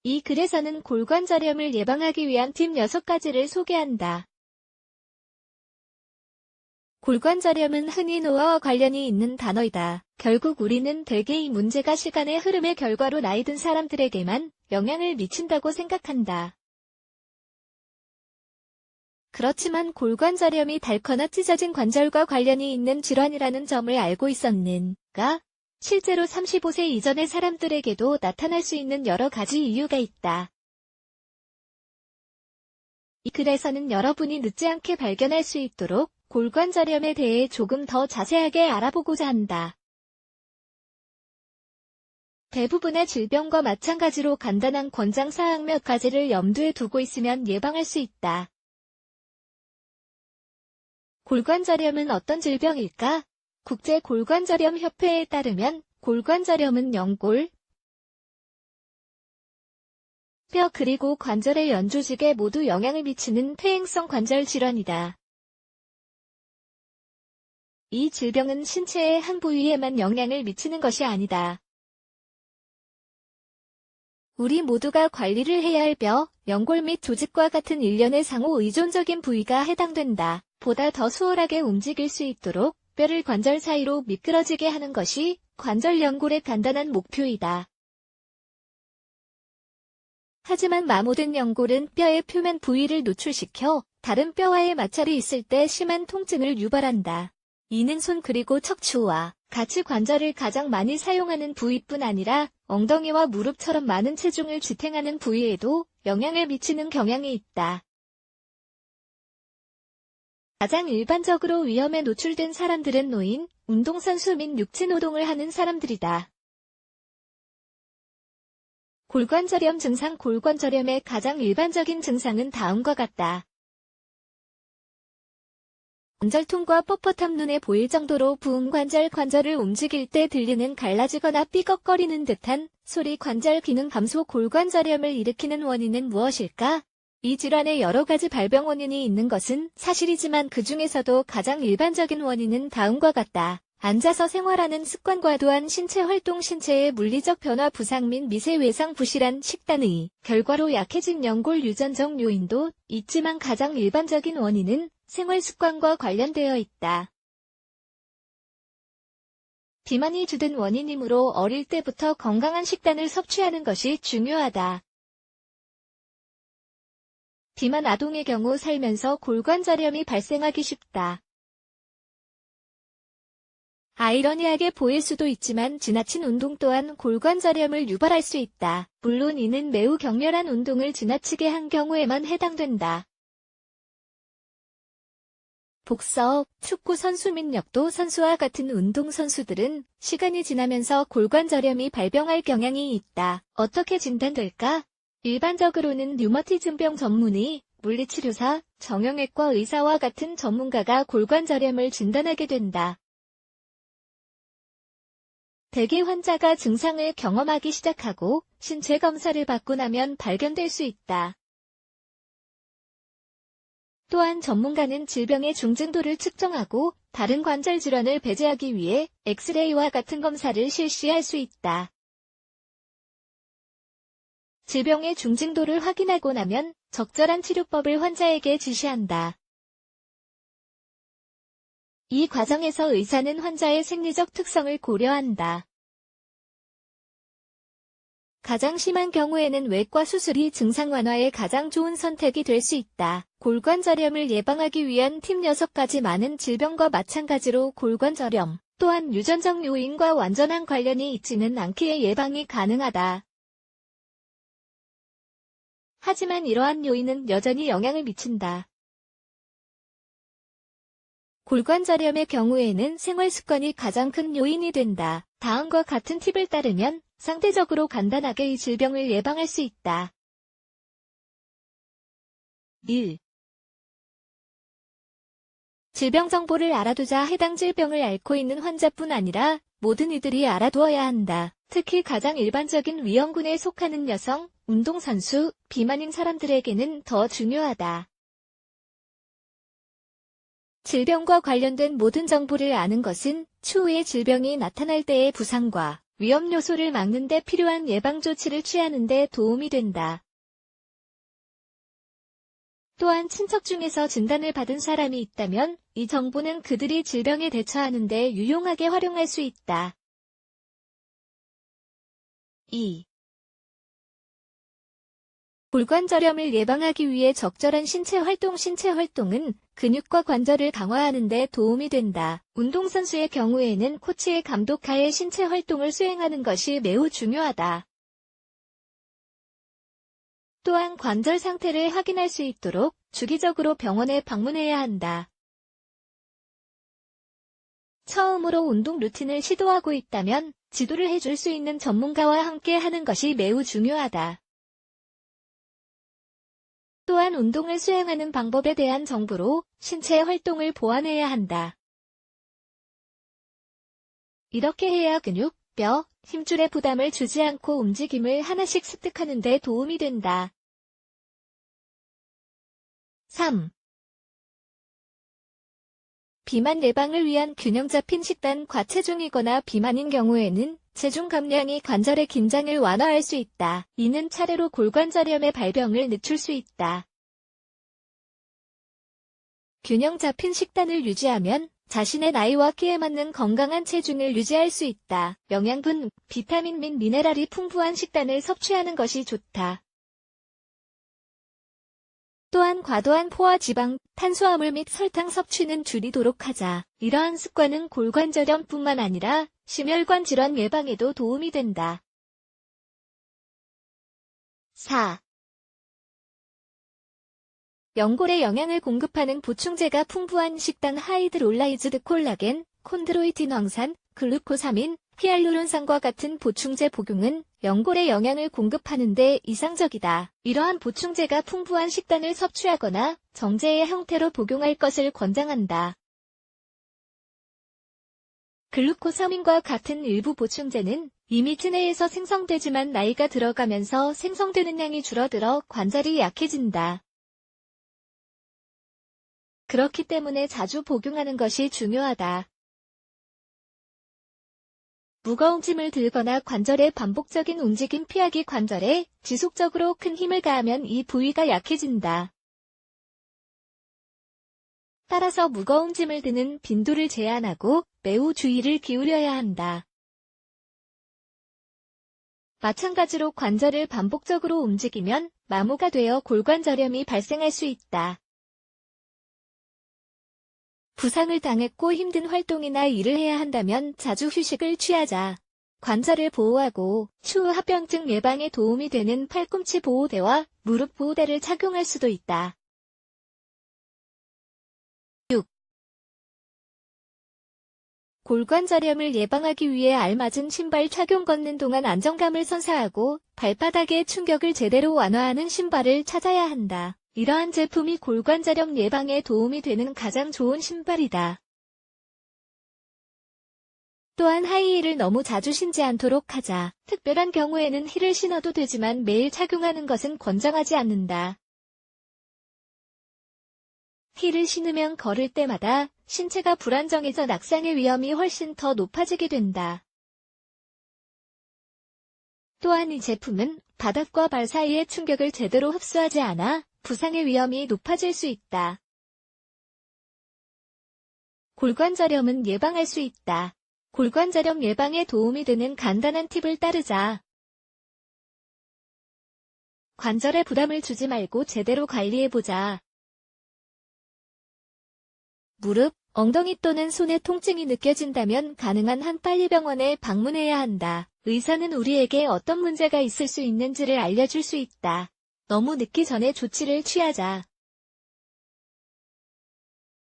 이 글에서는 골관절염을 예방하기 위한 팁 6가지를 소개한다. 골관절염은 흔히 노화와 관련이 있는 단어이다. 결국 우리는 대개 이 문제가 시간의 흐름의 결과로 나이 든 사람들에게만 영향을 미친다고 생각한다. 그렇지만 골관절염이 닳거나 찢어진 관절과 관련이 있는 질환이라는 점을 알고 있었는가? 실제로 35세 이전의 사람들에게도 나타날 수 있는 여러 가지 이유가 있다. 이 글에서는 여러분이 늦지 않게 발견할 수 있도록 골관절염에 대해 조금 더 자세하게 알아보고자 한다. 대부분의 질병과 마찬가지로 간단한 권장사항 몇 가지를 염두에 두고 있으면 예방할 수 있다. 골관절염은 어떤 질병일까? 국제골관절염협회에 따르면 골관절염은 연골, 뼈 그리고 관절의 연조직에 모두 영향을 미치는 퇴행성 관절 질환이다. 이 질병은 신체의 한 부위에만 영향을 미치는 것이 아니다. 우리 모두가 관리를 해야 할 뼈, 연골 및 조직과 같은 일련의 상호 의존적인 부위가 해당된다. 보다 더 수월하게 움직일 수 있도록 뼈를 관절 사이로 미끄러지게 하는 것이 관절 연골의 간단한 목표이다. 하지만 마모된 연골은 뼈의 표면 부위를 노출시켜 다른 뼈와의 마찰이 있을 때 심한 통증을 유발한다. 이는 손 그리고 척추와 같이 관절을 가장 많이 사용하는 부위뿐 아니라 엉덩이와 무릎처럼 많은 체중을 지탱하는 부위에도 영향을 미치는 경향이 있다. 가장 일반적으로 위험에 노출된 사람들은 노인, 운동선수 및 육체노동을 하는 사람들이다. 골관절염 증상 골관절염의 가장 일반적인 증상은 다음과 같다. 관절통과 뻣뻣함 눈에 보일 정도로 부은 관절을 움직일 때 들리는 갈라지거나 삐걱거리는 듯한 소리 관절 기능 감소 골관절염을 일으키는 원인은 무엇일까? 이 질환의 여러 가지 발병 원인이 있는 것은 사실이지만 그 중에서도 가장 일반적인 원인은 다음과 같다. 앉아서 생활하는 습관 과도한 신체 활동 신체의 물리적 변화 부상 및 미세 외상 부실한 식단의 결과로 약해진 연골 유전적 요인도 있지만 가장 일반적인 원인은 생활 습관과 관련되어 있다. 비만이 주된 원인이므로 어릴 때부터 건강한 식단을 섭취하는 것이 중요하다. 비만 아동의 경우 살면서 골관절염이 발생하기 쉽다. 아이러니하게 보일 수도 있지만 지나친 운동 또한 골관절염을 유발할 수 있다. 물론 이는 매우 격렬한 운동을 지나치게 한 경우에만 해당된다. 복서, 축구 선수 및 역도 선수와 같은 운동 선수들은 시간이 지나면서 골관절염이 발병할 경향이 있다. 어떻게 진단될까? 일반적으로는 류머티즘병 전문의, 물리치료사, 정형외과 의사와 같은 전문가가 골관절염을 진단하게 된다. 대개 환자가 증상을 경험하기 시작하고 신체 검사를 받고 나면 발견될 수 있다. 또한 전문가는 질병의 중증도를 측정하고 다른 관절 질환을 배제하기 위해 엑스레이와 같은 검사를 실시할 수 있다. 질병의 중증도를 확인하고 나면 적절한 치료법을 환자에게 지시한다. 이 과정에서 의사는 환자의 생리적 특성을 고려한다. 가장 심한 경우에는 외과 수술이 증상 완화에 가장 좋은 선택이 될 수 있다. 골관절염을 예방하기 위한 팁 6가지 많은 질병과 마찬가지로 골관절염 또한 유전적 요인과 완전한 관련이 있지는 않기에 예방이 가능하다. 하지만 이러한 요인은 여전히 영향을 미친다. 골관절염의 경우에는 생활 습관이 가장 큰 요인이 된다. 다음과 같은 팁을 따르면 상대적으로 간단하게 이 질병을 예방할 수 있다. 1. 질병 정보를 알아두자. 해당 질병을 앓고 있는 환자뿐 아니라 모든 이들이 알아두어야 한다. 특히 가장 일반적인 위험군에 속하는 여성, 운동선수, 비만인 사람들에게는 더 중요하다. 질병과 관련된 모든 정보를 아는 것은 추후에 질병이 나타날 때의 부상과 위험 요소를 막는 데 필요한 예방 조치를 취하는 데 도움이 된다. 또한 친척 중에서 진단을 받은 사람이 있다면 이 정보는 그들이 질병에 대처하는 데 유용하게 활용할 수 있다. 2. 골관절염을 예방하기 위해 적절한 신체 활동은 근육과 관절을 강화하는 데 도움이 된다. 운동선수의 경우에는 코치의 감독하에 신체 활동을 수행하는 것이 매우 중요하다. 또한 관절 상태를 확인할 수 있도록 주기적으로 병원에 방문해야 한다. 처음으로 운동 루틴을 시도하고 있다면 지도를 해줄 수 있는 전문가와 함께 하는 것이 매우 중요하다. 또한 운동을 수행하는 방법에 대한 정보로 신체 활동을 보완해야 한다. 이렇게 해야 근육, 뼈, 힘줄에 부담을 주지 않고 움직임을 하나씩 습득하는 데 도움이 된다. 3. 비만 예방을 위한 균형 잡힌 식단. 과체중이거나 비만인 경우에는 체중 감량이 관절의 긴장을 완화할 수 있다. 이는 차례로 골관절염의 발병을 늦출 수 있다. 균형 잡힌 식단을 유지하면 자신의 나이와 키에 맞는 건강한 체중을 유지할 수 있다. 영양분, 비타민 및 미네랄이 풍부한 식단을 섭취하는 것이 좋다. 또한 과도한 포화 지방, 탄수화물 및 설탕 섭취는 줄이도록 하자. 이러한 습관은 골관절염뿐만 아니라 심혈관 질환 예방에도 도움이 된다. 4. 연골에 영양을 공급하는 보충제가 풍부한 식단. 하이드롤라이즈드 콜라겐, 콘드로이틴 황산, 글루코사민, 히알루론산과 같은 보충제 복용은 연골에 영양을 공급하는 데 이상적이다. 이러한 보충제가 풍부한 식단을 섭취하거나 정제의 형태로 복용할 것을 권장한다. 글루코사민과 같은 일부 보충제는 이미 체내에서 생성되지만 나이가 들어가면서 생성되는 양이 줄어들어 관절이 약해진다. 그렇기 때문에 자주 복용하는 것이 중요하다. 무거운 짐을 들거나 관절의 반복적인 움직임 피하기. 관절에 지속적으로 큰 힘을 가하면 이 부위가 약해진다. 따라서 무거운 짐을 드는 빈도를 제한하고 매우 주의를 기울여야 한다. 마찬가지로 관절을 반복적으로 움직이면 마모가 되어 골관절염이 발생할 수 있다. 부상을 당했고 힘든 활동이나 일을 해야 한다면 자주 휴식을 취하자. 관절을 보호하고 추후 합병증 예방에 도움이 되는 팔꿈치 보호대와 무릎 보호대를 착용할 수도 있다. 6. 골관절염을 예방하기 위해 알맞은 신발 착용. 걷는 동안 안정감을 선사하고 발바닥의 충격을 제대로 완화하는 신발을 찾아야 한다. 이러한 제품이 골관절염 예방에 도움이 되는 가장 좋은 신발이다. 또한 하이힐을 너무 자주 신지 않도록 하자. 특별한 경우에는 힐을 신어도 되지만 매일 착용하는 것은 권장하지 않는다. 힐을 신으면 걸을 때마다 신체가 불안정해져 낙상의 위험이 훨씬 더 높아지게 된다. 또한 이 제품은 바닥과 발 사이의 충격을 제대로 흡수하지 않아 부상의 위험이 높아질 수 있다. 골관절염은 예방할 수 있다. 골관절염 예방에 도움이 되는 간단한 팁을 따르자. 관절에 부담을 주지 말고 제대로 관리해보자. 무릎, 엉덩이 또는 손의 통증이 느껴진다면 가능한 한 빨리 병원에 방문해야 한다. 의사는 우리에게 어떤 문제가 있을 수 있는지를 알려줄 수 있다. 너무 늦기 전에 조치를 취하자.